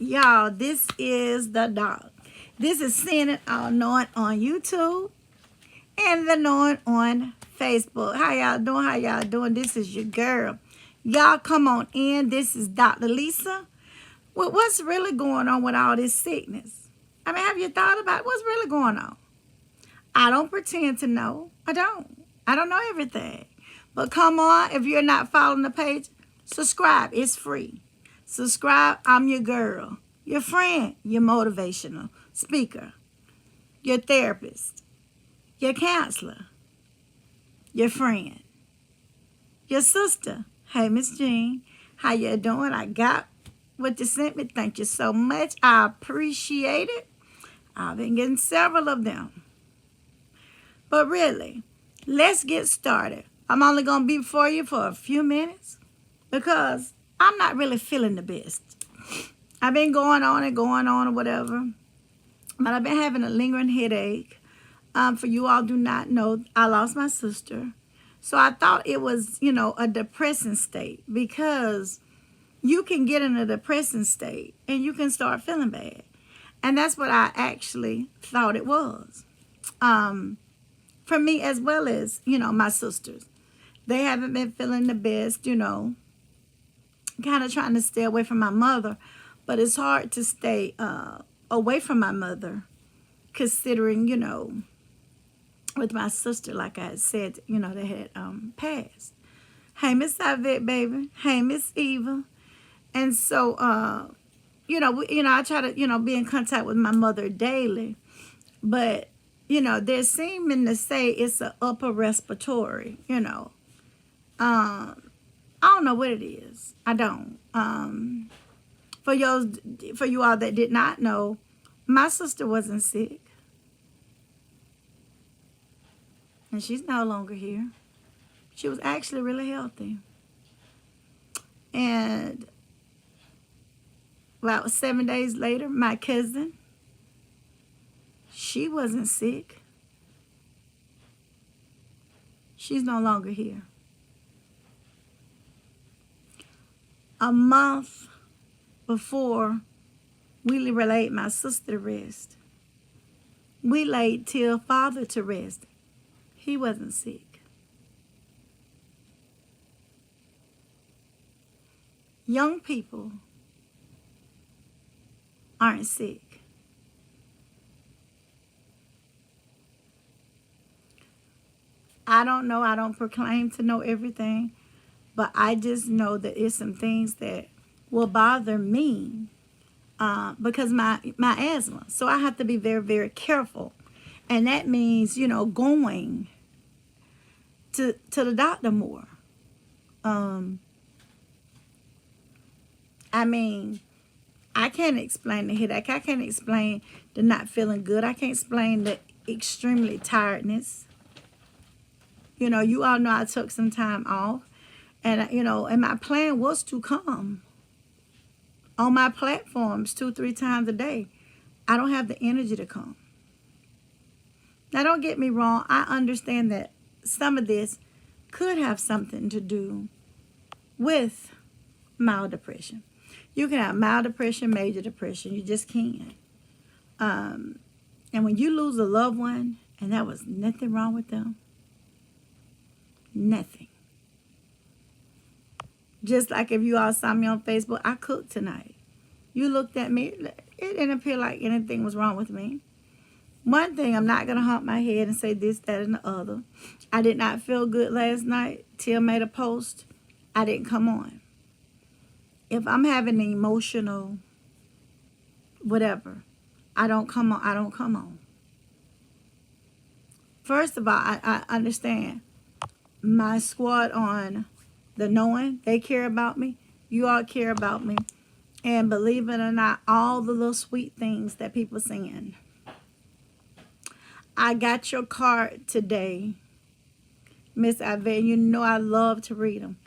Y'all, this is the dog. This is Seeing It All Knowing on YouTube and the Knowing on Facebook. How y'all doing? How y'all doing? This is your girl. Y'all come on in. This is Dr. Lisa. Well, what's really going on with all this sickness? I mean, have you thought about what's really going on? I don't pretend to know. I don't. I don't know everything. But come on, if you're not following the page, subscribe. It's free. Subscribe. I'm your girl, your friend, your motivational speaker, your therapist, your counselor, your friend, your sister. Hey, Miss Jean, how you doing? I got what you sent me. Thank you so much. I appreciate it. I've been getting several of them. But really, let's get started. I'm only going to be before you for a few minutes because I'm not really feeling the best. I've been going on or whatever, but I've been having a lingering headache. For you all do not know, I lost my sister. So I thought it was, a depressing state because you can get in a depressing state and you can start feeling bad. And that's what I actually thought it was. For me as well as, my sisters. They haven't been feeling the best, kind of trying to stay away from my mother. But it's hard to stay away from my mother considering, with my sister, like I had said, they had passed. Hey, Miss Yvette, baby. Hey, Miss Eva. And so, I try to, be in contact with my mother daily. But, they're seeming to say it's an upper respiratory, I don't know what it is. I don't. For you all that did not know, my sister wasn't sick. And she's no longer here. She was actually really healthy. And about 7 days later, my cousin, she wasn't sick. She's no longer here. A month before we laid my sister to rest, we laid Till father to rest. He wasn't sick. Young people aren't sick. I don't know. I don't proclaim to know everything. But I just know that it's some things that will bother me because my asthma. So I have to be very, very careful. And that means, going to the doctor more. I can't explain the headache. I can't explain the not feeling good. I can't explain the extremely tiredness. You all know I took some time off. And, and my plan was to come on my platforms 2-3 times a day. I don't have the energy to come. Now, don't get me wrong. I understand that some of this could have something to do with mild depression. You can have mild depression, major depression. You just can't. And when you lose a loved one, and there was nothing wrong with them, nothing. Just like if you all saw me on Facebook, I cooked tonight. You looked at me, it didn't appear like anything was wrong with me. One thing, I'm not going to hump my head and say this, that, and the other. I did not feel good last night. Till made a post. I didn't come on. If I'm having an emotional whatever, I don't come on. First of all, I understand my squad on the Knowing, they care about me. You all care about me. And believe it or not, all the little sweet things that people saying. I got your card today, Miss Yvette. You know I love to read them.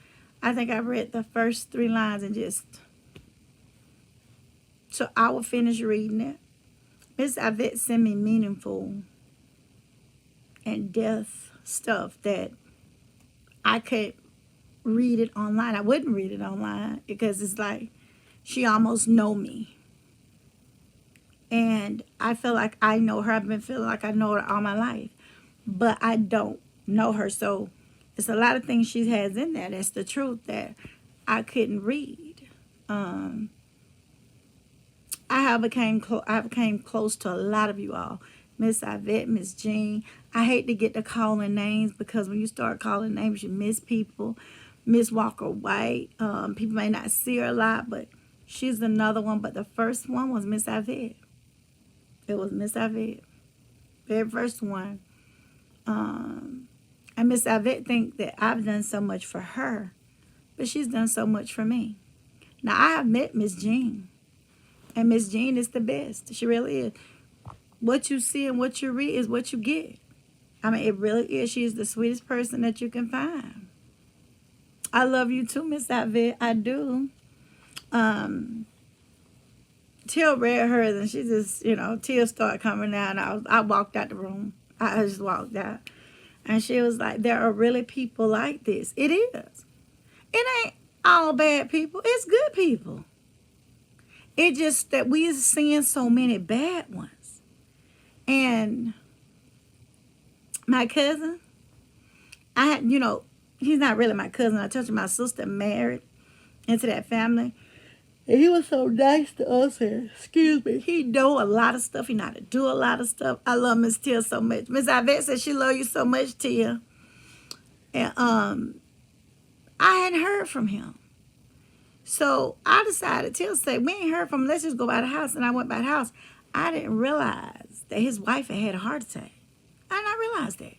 I think I read the first 3 lines and just... So I will finish reading it. Miss Yvette sent me meaningful and depth stuff that I could read it online. I wouldn't read it online because it's like she almost know me. And I feel like I know her. I've been feeling like I know her all my life. But I don't know her. So it's a lot of things she has in there that's the truth that I couldn't read. I became close to a lot of you all. Miss Yvette, Miss Jean. I hate to get to calling names because when you start calling names, you miss people. Miss Walker White. People may not see her a lot, but she's another one. But the first one was Miss Yvette. It was Miss Yvette. Very first one. And Miss Yvette think that I've done so much for her, but she's done so much for me. Now, I have met Miss Jean. And Miss Jean is the best. She really is. What you see and what you read is what you get. I mean, it really is. She is the sweetest person that you can find. I love you too, Miss Yvette. I do. Till read hers and she just, tears started coming out. And I walked out the room. I just walked out. And she was like, there are really people like this. It is. It ain't all bad people. It's good people. It just that we are seeing so many bad ones. And my cousin, he's not really my cousin. I told you my sister married into that family. And he was so nice to us here. Excuse me. He know a lot of stuff. He know how to do a lot of stuff. I love Miss Tia so much. Miss Yvette said she love you so much, Tia. And I hadn't heard from him. So I decided, Tia said, we ain't heard from him. Let's just go by the house. And I went by the house. I didn't realize that his wife had a heart attack. I did not realize that.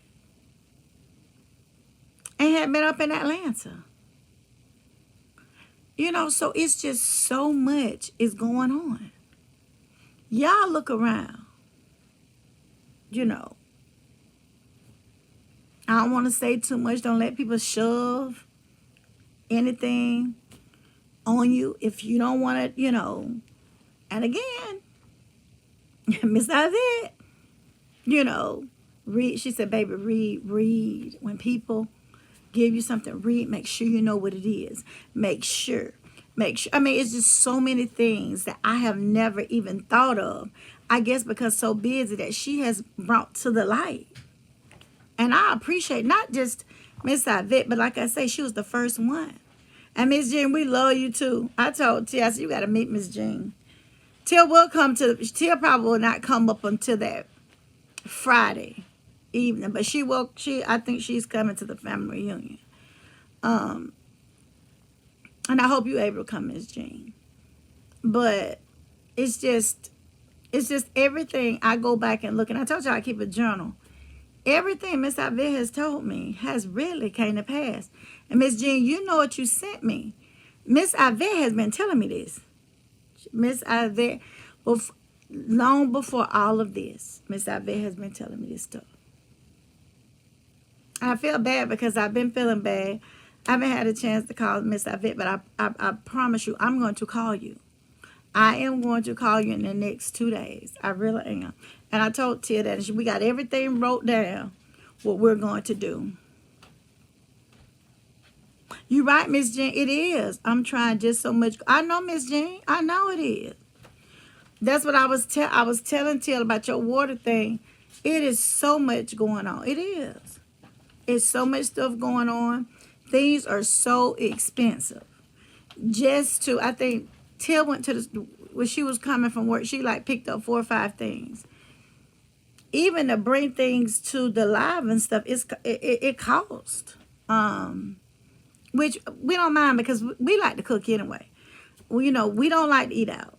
And had been up in Atlanta. So it's just so much is going on. Y'all look around. I don't want to say too much. Don't let people shove anything on you if you don't want to, And again, Miss Yvette, read. She said, baby, read. When people give you something, read. Make sure you know what it is. Make sure. I mean, it's just so many things that I have never even thought of. I guess because so busy that she has brought to the light. And I appreciate not just Miss Yvette, but like I say, she was the first one. And Miss Jean, we love you too. I told Tia, I said, you got to meet Miss Jean. Tia probably will not come up until that Friday evening, but I think she's coming to the family reunion. And I hope you're able to come, Miss Jean. But it's just everything. I go back and look, and I told you I keep a journal. Everything Miss Yvette has told me has really came to pass. And Miss Jean, you know what you sent me. Miss Yvette has been telling me this. Miss Yvette, long before all of this, Miss Yvette has been telling me this stuff. I feel bad because I've been feeling bad. I haven't had a chance to call Miss Yvette, but I promise you, I'm going to call you. I am going to call you in the next 2 days. I really am. And I told Tia that we got everything wrote down, what we're going to do. You're right, Miss Jean. It is. I'm trying just so much. I know, Miss Jean. I know it is. That's what I was telling Tia about your water thing. It is so much going on. It is. It's so much stuff going on. Things are so expensive. I think Tia went to when she was coming from work, she picked up 4 or 5 things. Even to bring things to the live and stuff, it costs. Which we don't mind because we like to cook anyway. Well, we don't like to eat out.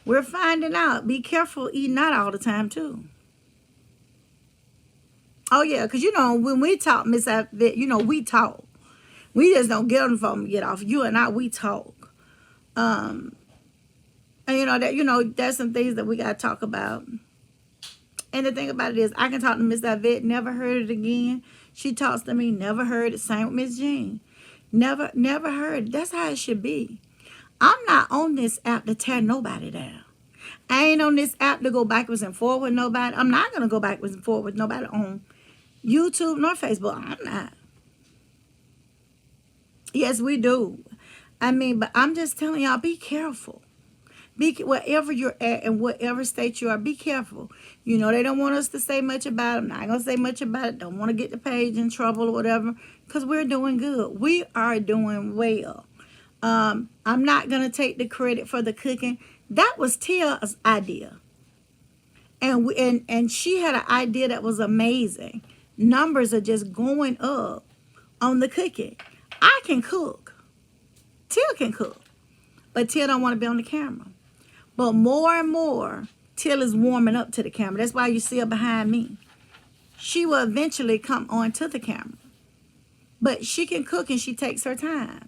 We're finding out. Be careful eating out all the time too. Oh yeah, because when we talk, Miss Yvette, we talk. We just don't get on the phone and get off. You and I, we talk. And there's some things that we gotta talk about. And the thing about it is, I can talk to Miss Yvette, never heard it again. She talks to me, never heard it. Same with Miss Jean. Never heard it. That's how it should be. I'm not on this app to tear nobody down. I ain't on this app to go backwards and forward with nobody. I'm not going to go backwards and forward with nobody on YouTube nor Facebook. I'm not. Yes, we do. But I'm just telling y'all, be careful. Wherever you're at and whatever state you are, be careful. You know, they don't want us to say much about it. I'm not going to say much about it. Don't want to get the page in trouble or whatever, because we're doing good. We are doing well. I'm not going to take the credit for the cooking. That was Tia's idea. And she had an idea that was amazing. Numbers are just going up on the cooking. I can cook. Tia can cook. But Tia don't want to be on the camera. But more and more, Tia is warming up to the camera. That's why you see her behind me. She will eventually come on to the camera. But she can cook and she takes her time.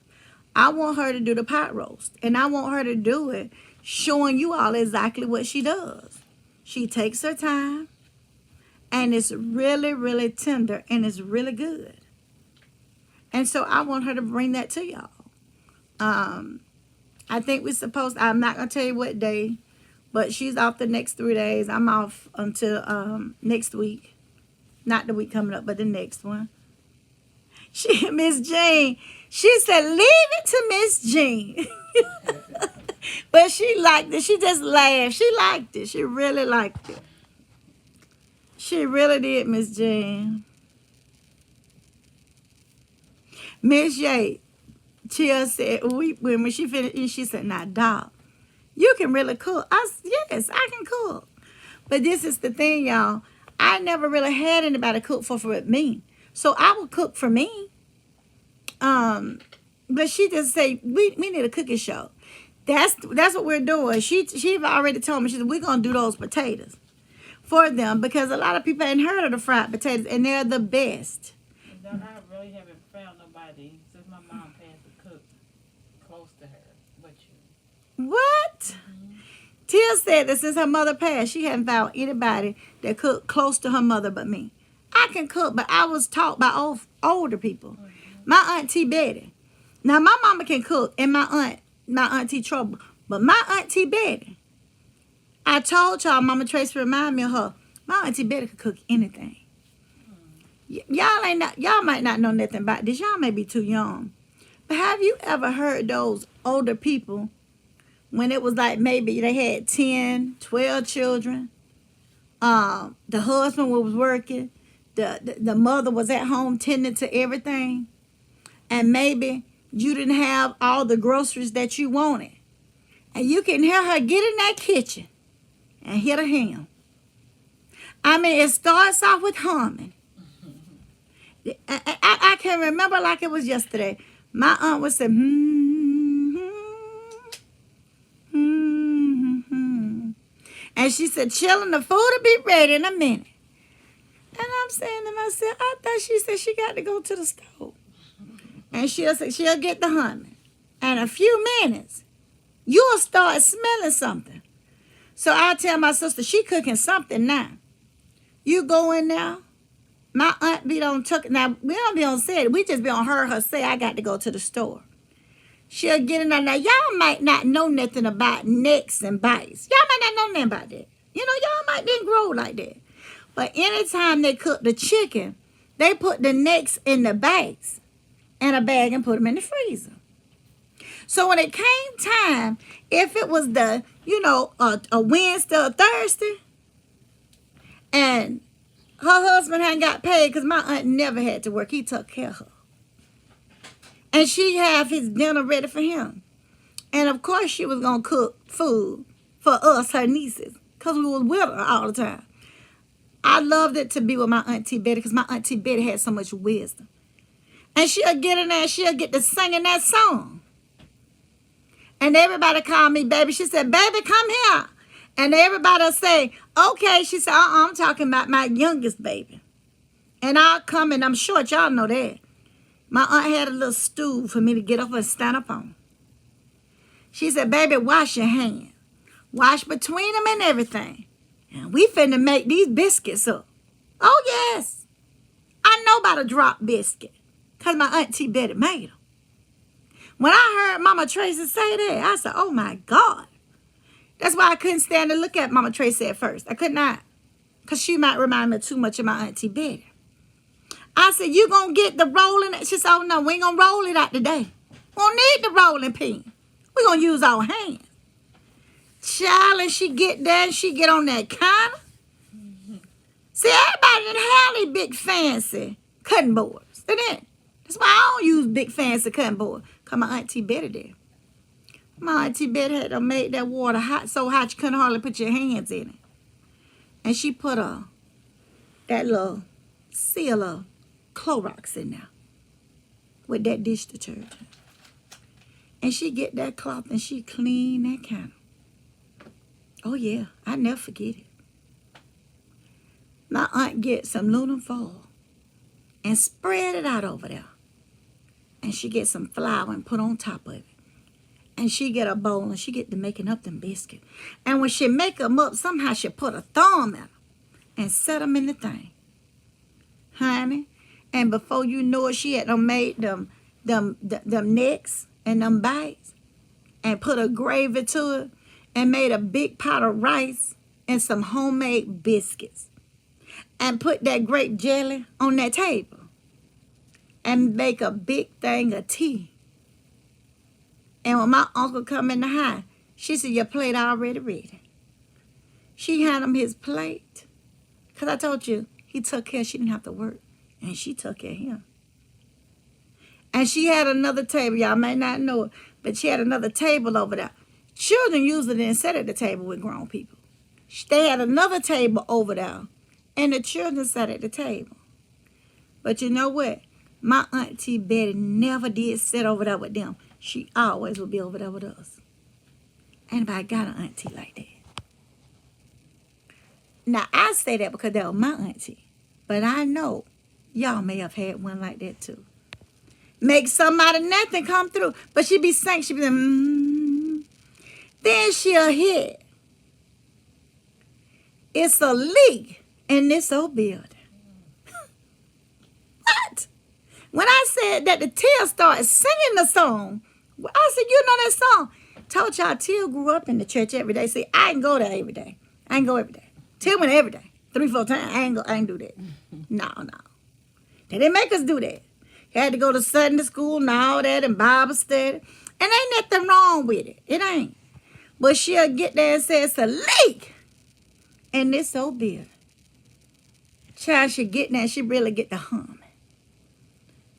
I want her to do the pot roast. And I want her to do it showing you all exactly what she does. She takes her time. And it's really, really tender. And it's really good. And so I want her to bring that to y'all. I think we're supposed, I'm not going to tell you what day, but she's off the next 3 days. I'm off until next week. Not the week coming up, but the next one. Miss Jean, she said, leave it to Miss Jean. But she liked it. She just laughed. She liked it. She really liked it. She really did, Miss Jean. Miss Yates. Tia said, when she finished, she said, now, dog, you can really cook. Yes, I can cook. But this is the thing, y'all. I never really had anybody cook for me. So I would cook for me. But she just said, we need a cooking show. That's what we're doing. She already told me, she said, we're going to do those potatoes for them. Because a lot of people ain't heard of the fried potatoes, and they're the best. I really haven't found nobody since my mom passed to cook close to her but you. What? Mm-hmm. Tia said that since her mother passed, she hadn't found anybody that cooked close to her mother but me. I can cook, but I was taught by older people. Mm-hmm. My auntie Betty. Now, my mama can cook, and my auntie Trouble. But my auntie Betty, I told y'all, Mama Tracy reminded me of her. My auntie Betty could cook anything. Y'all might not know nothing about this. Y'all may be too young. But have you ever heard those older people when it was like maybe they had 10, 12 children? The husband was working. The mother was at home tending to everything. And maybe you didn't have all the groceries that you wanted. And you can hear her get in that kitchen and hit a ham. I mean, it starts off with humming. I can remember like it was yesterday. My aunt would say, and she said, chillin', the food will be ready in a minute. And I'm saying to myself, I thought she said she got to go to the stove. And she'll get the humming. And a few minutes, you'll start smelling something. So I tell my sister, she cooking something now. You go in there. My aunt be on tuck. Now, we don't be on set. We just be on her say, I got to go to the store. She'll get in there. Now, y'all might not know nothing about necks and bites. Y'all might not know nothing about that. You know, y'all might didn't grow like that. But anytime they cook the chicken, they put the necks in the bags in a bag and put them in the freezer. So when it came time, if it was a Wednesday or Thursday, and her husband hadn't got paid because my aunt never had to work. He took care of her. And she have his dinner ready for him. And of course she was going to cook food for us, her nieces, because we was with her all the time. I loved it to be with my auntie Betty because my auntie Betty had so much wisdom. And she'll get in there and she'll get to singing that song. And everybody called me baby. She said, baby, come here. And everybody will say, okay. She said, I'm talking about my youngest baby. And I'll come, and I'm short. Y'all know that. My aunt had a little stool for me to get up and stand up on. She said, baby, wash your hands. Wash between them and everything. And we finna make these biscuits up. Oh, yes. I know about a drop biscuit because my auntie Betty made them. When I heard Mama Tracy say that, I said, oh, my God. That's why I couldn't stand to look at Mama Tracy at first. I could not. Because she might remind me too much of my auntie Betty. I said, you going to get the rolling? She said, oh, no, we ain't going to roll it out today. We don't need the rolling pin. We're going to use our hands. Child, and she get there and she get on that counter. See, everybody didn't have these big fancy cutting boards. They didn't. That's why I don't use big fancy cutting boards. Because my Auntie Betty did. My Auntie Betty had to make that water hot, so hot you couldn't hardly put your hands in it. And she put that little seal of Clorox in there with that dish detergent. And she get that cloth and she clean that counter. Oh yeah, I never forget it. My aunt get some aluminum foil and spread it out over there. And she get some flour and put on top of it. And she get a bowl and she get to making up them biscuits. And when she make them up, somehow she put a thumb in them and set them in the thing. Honey, and before you know it, she had done made them necks and them bites and put a gravy to it and made a big pot of rice and some homemade biscuits and put that grape jelly on that table and make a big thing of tea. And when my uncle come in the house, she said, your plate already ready. She had him his plate. Because I told you, he took care, she didn't have to work. And she took care of him. And she had another table, y'all may not know it, but she had another table over there. Children usually didn't sit at the table with grown people. They had another table over there, and the children sat at the table. But you know what? My Auntie Betty never did sit over there with them. She always would be over there with us. Anybody got an auntie like that? Now, I say that because that was my auntie. But I know y'all may have had one like that too. Make somebody nothing come through. But she be saying, she be like, Then she'll hit. It's a leak in this old building. What? When I said that the Till started singing the song, I said, you know that song? Told y'all Till grew up in the church every day. See, I ain't go there every day. I ain't go every day. Till went every day. 3-4 times. I ain't do that. No. They didn't make us do that. Had to go to Sunday school and all that and Bible study. And ain't nothing wrong with it. It ain't. But she'll get there and say it's a leak in this old building. Child, she get there and she really get the humming.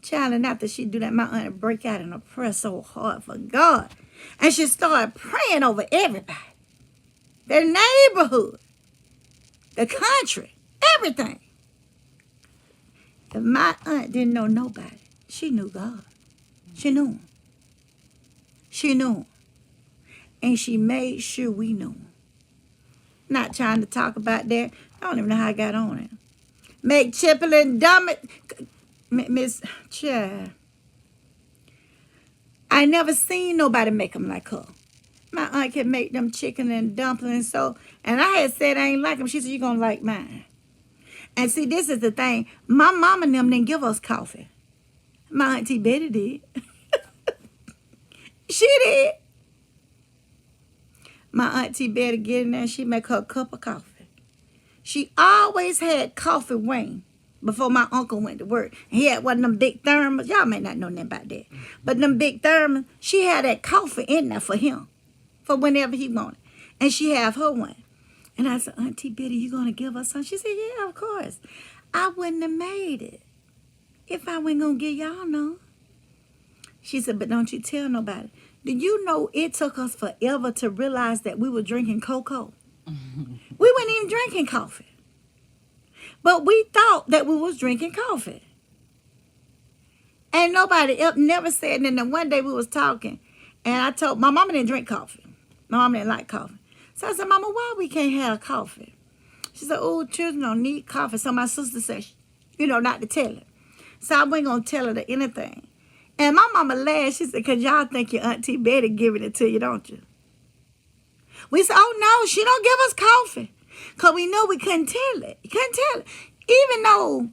Child, and after she do that, my aunt break out in a prayer so hard for God. And she started praying over everybody. The neighborhood. The country. Everything. If my aunt didn't know nobody, she knew God. She knew him. She knew him. And she made sure we knew him. Not trying to talk about that. I don't even know how I got on it. Make Chipley and dumb it. Miss Chair. I never seen nobody make them like her. My aunt can make them chicken and dumplings. And I had said I ain't like them. She said, you're going to like mine. And see, this is the thing. My mom and them didn't give us coffee. My Auntie Betty did. She did. My Auntie Betty get in there and she make her a cup of coffee. She always had coffee waiting before my uncle went to work. And he had one of them big thermos. Y'all may not know nothing about that. But them big thermos, she had that coffee in there for him. For whenever he wanted. And she have her one. And I said, Auntie Betty, you going to give us some? She said, yeah, of course. I wouldn't have made it if I wasn't going to give y'all none. She said, but don't you tell nobody. Do you know it took us forever to realize that we were drinking cocoa? We weren't even drinking coffee. But we thought that we was drinking coffee. And nobody else never said. And then one day we was talking. And I told, my mama didn't drink coffee. My mama didn't like coffee. So I said, Mama, why we can't have coffee? She said, oh, children don't need coffee. So my sister said, not to tell her. So I wasn't going to tell her to anything. And my mama laughed. She said, because y'all think your Auntie Betty giving it to you, don't you? We said, oh, no, she don't give us coffee. Because we know we couldn't tell it. You couldn't tell it. Even though,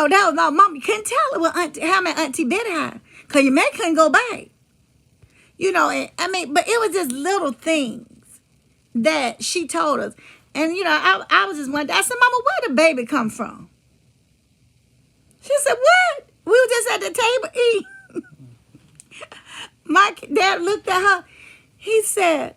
that was my mama. You couldn't tell her how many Auntie Betty had. Because your man couldn't go back. But it was just little things that she told us. And, I was just wondering. I said, Mama, where the baby come from? She said, what? We were just at the table eating. My dad looked at her. He said,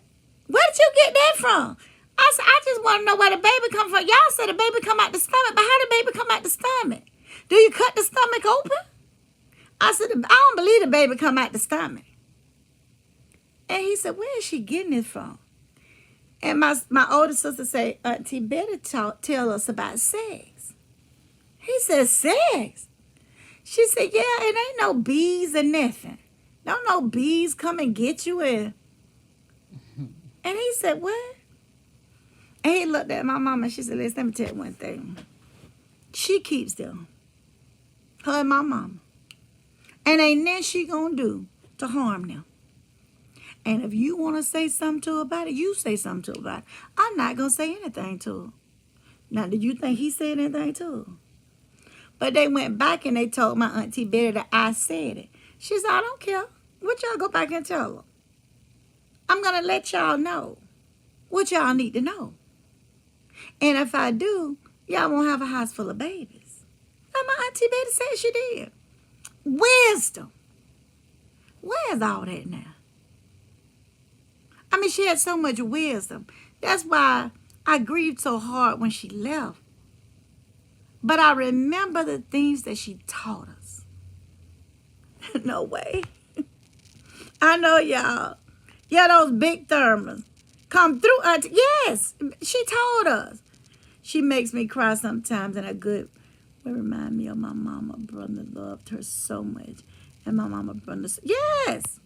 Where did you get that from? I said, I just want to know where the baby come from. Y'all said the baby come out the stomach, but how the baby come out the stomach? Do you cut the stomach open? I said, I don't believe the baby come out the stomach. And he said, where is she getting it from? And my older sister said, Auntie, better tell us about sex. He said, sex? She said, yeah, it ain't no bees or nothing. Don't no bees come and get you in. And he said, what? And he looked at my mama and she said, listen, let me tell you one thing. She keeps them. Her and my mama. And ain't nothing she gonna do to harm them. And if you want to say something to her about it, you say something to her about it. I'm not going to say anything to her. Now, do you think he said anything to her? But they went back and they told my Auntie Betty that I said it. She said, I don't care. What y'all go back and tell her? I'm going to let y'all know what y'all need to know. And if I do, y'all won't have a house full of babies. And my Auntie Betty said she did. Wisdom. Where's all that now? I mean, she had so much wisdom. That's why I grieved so hard when she left. But I remember the things that she taught us. No way. I know y'all. Yeah, those big thermos come through. Yes, she told us. She makes me cry sometimes in a good way. Remind me of my mama. Brother loved her so much. And my mama, brother. Yes.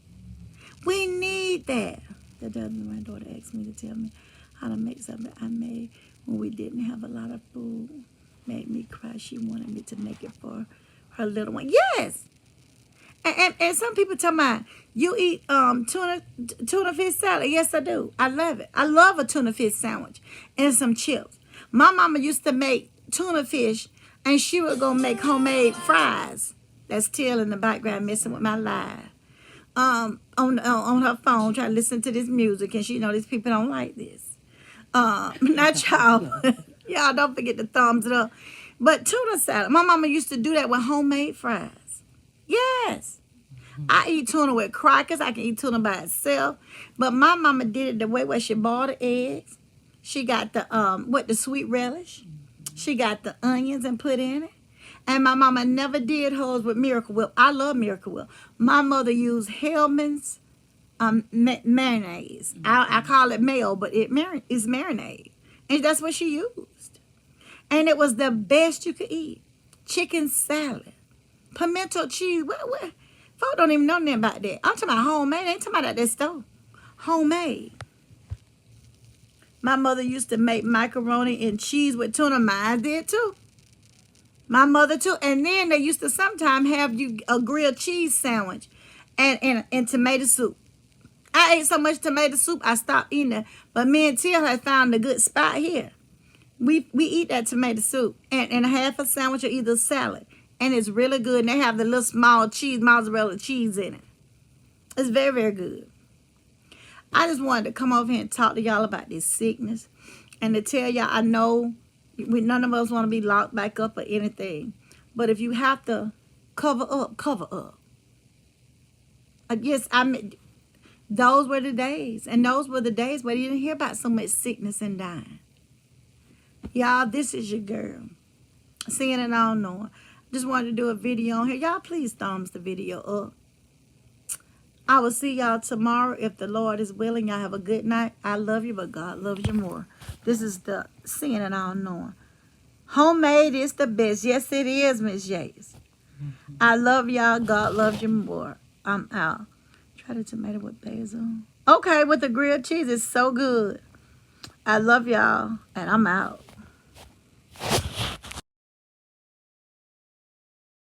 We need that. The other my daughter asked me to tell me how to make something I made when we didn't have a lot of food. Made me cry. She wanted me to make it for her little one. Yes. And some people tell me, you eat tuna fish salad. Yes, I do. I love it. I love a tuna fish sandwich and some chips. My mama used to make tuna fish, and she would go make homemade fries. That's Till in the background messing with my live. On her phone, trying to listen to this music, and she know these people don't like this. Not y'all. Y'all don't forget to thumbs it up. But tuna salad, my mama used to do that with homemade fries. Yes. I eat tuna with crackers. I can eat tuna by itself. But my mama did it the way where she boiled the eggs. She got the sweet relish. She got the onions and put in it. And my mama never did hers with Miracle Whip. I love Miracle Whip. My mother used Hellman's mayonnaise. I call it mayo, but it's marinade. And that's what she used. And it was the best you could eat. Chicken salad. Pimento cheese. What? Folks don't even know nothing about that. I'm talking about homemade. I ain't talking about that store. Homemade. My mother used to make macaroni and cheese with tuna. Mine did too. My mother too. And then they used to sometimes have you a grilled cheese sandwich and tomato soup. I ate so much tomato soup, I stopped eating it. But me and Tia had found a good spot here. We eat that tomato soup and half a sandwich or either salad. And it's really good. And they have the little small cheese, mozzarella cheese in it. It's very, very good. I just wanted to come over here and talk to y'all about this sickness. And to tell y'all, I know none of us want to be locked back up or anything. But if you have to cover up, cover up. I guess those were the days. And those were the days where you didn't hear about so much sickness and dying. Y'all, this is your girl. Seeing it all knowing. Just wanted to do a video on here. Y'all please thumbs the video up. I will see y'all tomorrow if the Lord is willing. Y'all have a good night. I love you, but God loves you more. This is the seeing it all knowing. Homemade is the best. Yes, it is, Miss Yates. I love y'all. God loves you more. I'm out. Try the tomato with basil. Okay, with the grilled cheese. It's so good. I love y'all, and I'm out.